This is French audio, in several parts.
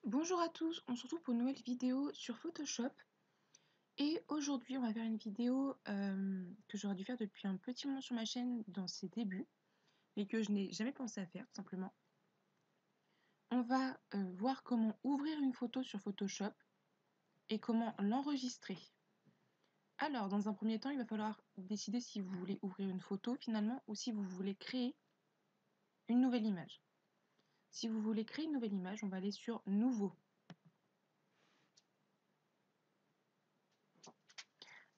Bonjour à tous, on se retrouve pour une nouvelle vidéo sur Photoshop et aujourd'hui on va faire une vidéo que j'aurais dû faire depuis un petit moment sur ma chaîne dans ses débuts mais que je n'ai jamais pensé à faire tout simplement. On va voir comment ouvrir une photo sur Photoshop et comment l'enregistrer. Alors dans un premier temps il va falloir décider si vous voulez ouvrir une photo finalement ou si vous voulez créer une nouvelle image. Si vous voulez créer une nouvelle image, on va aller sur Nouveau.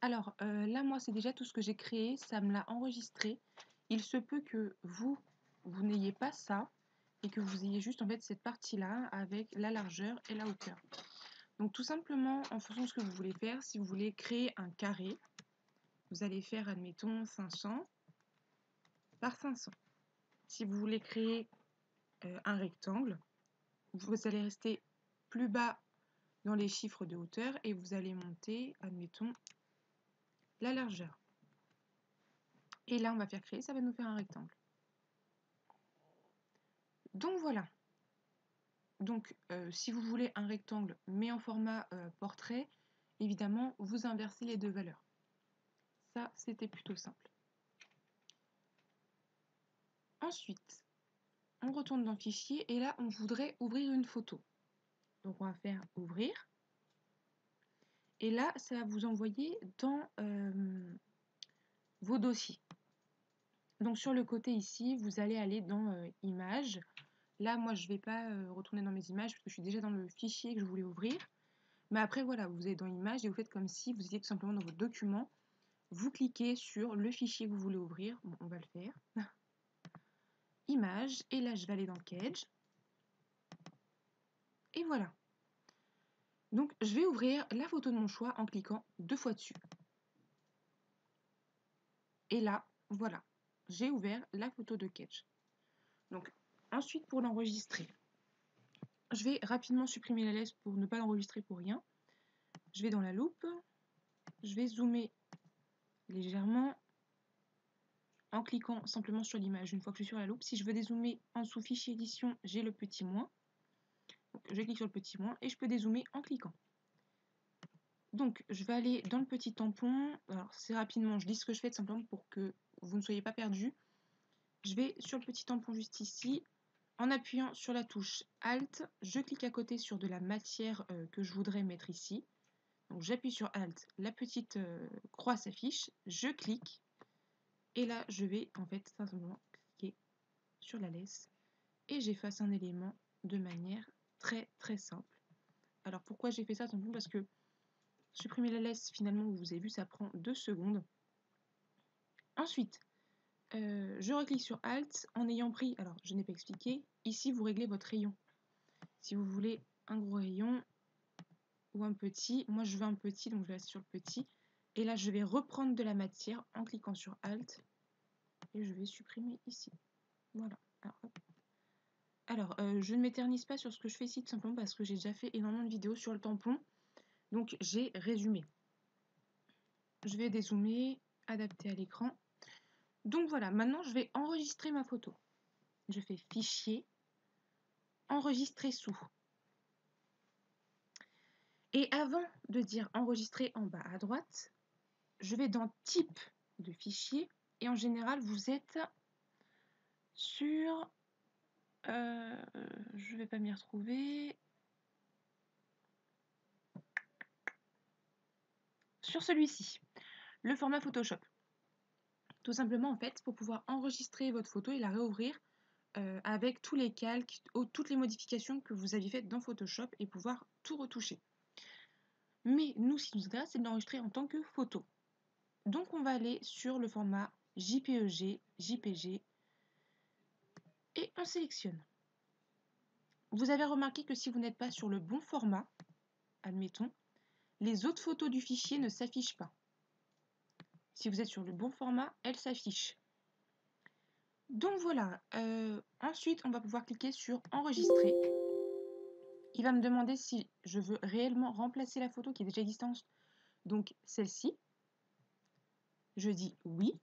Alors là, moi, c'est déjà tout ce que j'ai créé, ça me l'a enregistré. Il se peut que vous n'ayez pas ça et que vous ayez juste en fait cette partie-là avec la largeur et la hauteur. Donc tout simplement, en fonction de ce que vous voulez faire, si vous voulez créer un carré, vous allez faire, admettons, 500 par 500. Si vous voulez créer un rectangle, vous allez rester plus bas dans les chiffres de hauteur et vous allez monter, admettons, la largeur. Et là, on va faire créer, ça va nous faire un rectangle. Donc voilà. Donc si vous voulez un rectangle mais en format portrait, évidemment, vous inversez les deux valeurs. Ça, c'était plutôt simple. Ensuite, on retourne dans Fichier et là, on voudrait ouvrir une photo. Donc on va faire Ouvrir. Et là, ça va vous envoyer dans vos dossiers. Donc sur le côté ici, vous allez aller dans Images. Là, moi, je ne vais pas retourner dans mes images parce que je suis déjà dans le fichier que je voulais ouvrir. Mais après, voilà, vous êtes dans Images et vous faites comme si vous étiez tout simplement dans votre document. Vous cliquez sur le fichier que vous voulez ouvrir. Bon, on va le faire. Image. Et là, je vais aller dans Sketch. Et voilà. Donc, je vais ouvrir la photo de mon choix en cliquant 2 fois dessus. Et là, voilà. J'ai ouvert la photo de Sketch. Donc, ensuite, pour l'enregistrer, je vais rapidement supprimer la laisse pour ne pas l'enregistrer pour rien. Je vais dans la loupe. Je vais zoomer légèrement en cliquant simplement sur l'image une fois que je suis sur la loupe. Si je veux dézoomer en dessous Fichier Édition, j'ai le petit moins. Donc, je clique sur le petit moins et je peux dézoomer en cliquant. Donc, je vais aller dans le petit tampon. Alors, c'est rapidement, je dis ce que je fais tout simplement pour que vous ne soyez pas perdus. Je vais sur le petit tampon juste ici. En appuyant sur la touche Alt, je clique à côté sur de la matière que je voudrais mettre ici. Donc, j'appuie sur Alt, la petite croix s'affiche, je clique. Et là, je vais en fait simplement cliquer sur la laisse. Et j'efface un élément de manière très très simple. Alors, pourquoi j'ai fait ça? Simplement parce que supprimer la laisse, finalement, vous avez vu, ça prend 2 secondes. Ensuite, je reclique sur Alt en ayant pris, alors je n'ai pas expliqué, ici vous réglez votre rayon. Si vous voulez un gros rayon ou un petit, moi je veux un petit, donc je vais rester sur le petit. Et là, je vais reprendre de la matière en cliquant sur Alt et je vais supprimer ici. Voilà. Alors, je ne m'éternise pas sur ce que je fais ici, tout simplement parce que j'ai déjà fait énormément de vidéos sur le tampon. Donc, j'ai résumé. Je vais dézoomer, adapter à l'écran. Donc voilà, maintenant je vais enregistrer ma photo. Je fais Fichier, Enregistrer sous. Et avant de dire Enregistrer en bas à droite, je vais dans Type de fichier. Et en général, vous êtes sur... je ne vais pas m'y retrouver. Sur celui-ci, le format Photoshop. Tout simplement, en fait, pour pouvoir enregistrer votre photo et la réouvrir avec tous les calques, toutes les modifications que vous aviez faites dans Photoshop et pouvoir tout retoucher. Mais nous, ce qui nous intéresse, c'est de l'enregistrer en tant que photo. Donc, on va aller sur le format JPEG, JPG et on sélectionne. Vous avez remarqué que si vous n'êtes pas sur le bon format, admettons, les autres photos du fichier ne s'affichent pas. Si vous êtes sur le bon format, elles s'affichent. Donc voilà, ensuite on va pouvoir cliquer sur Enregistrer. Il va me demander si je veux réellement remplacer la photo qui est déjà existante, donc celle-ci. Je dis oui.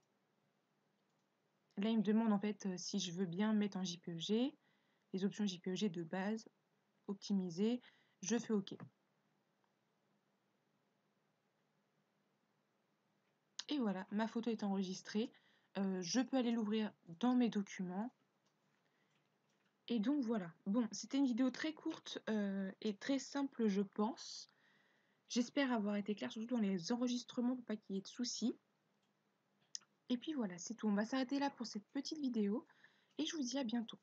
Là il me demande en fait si je veux bien mettre en JPEG, les options JPEG de base. optimiser, je fais OK. Et voilà, ma photo est enregistrée. Je peux aller l'ouvrir dans mes documents. Et donc voilà. Bon, c'était une vidéo très courte et très simple, je pense. J'espère avoir été claire, surtout dans les enregistrements pour pas qu'il y ait de soucis. Et puis voilà, c'est tout. On va s'arrêter là pour cette petite vidéo et je vous dis à bientôt.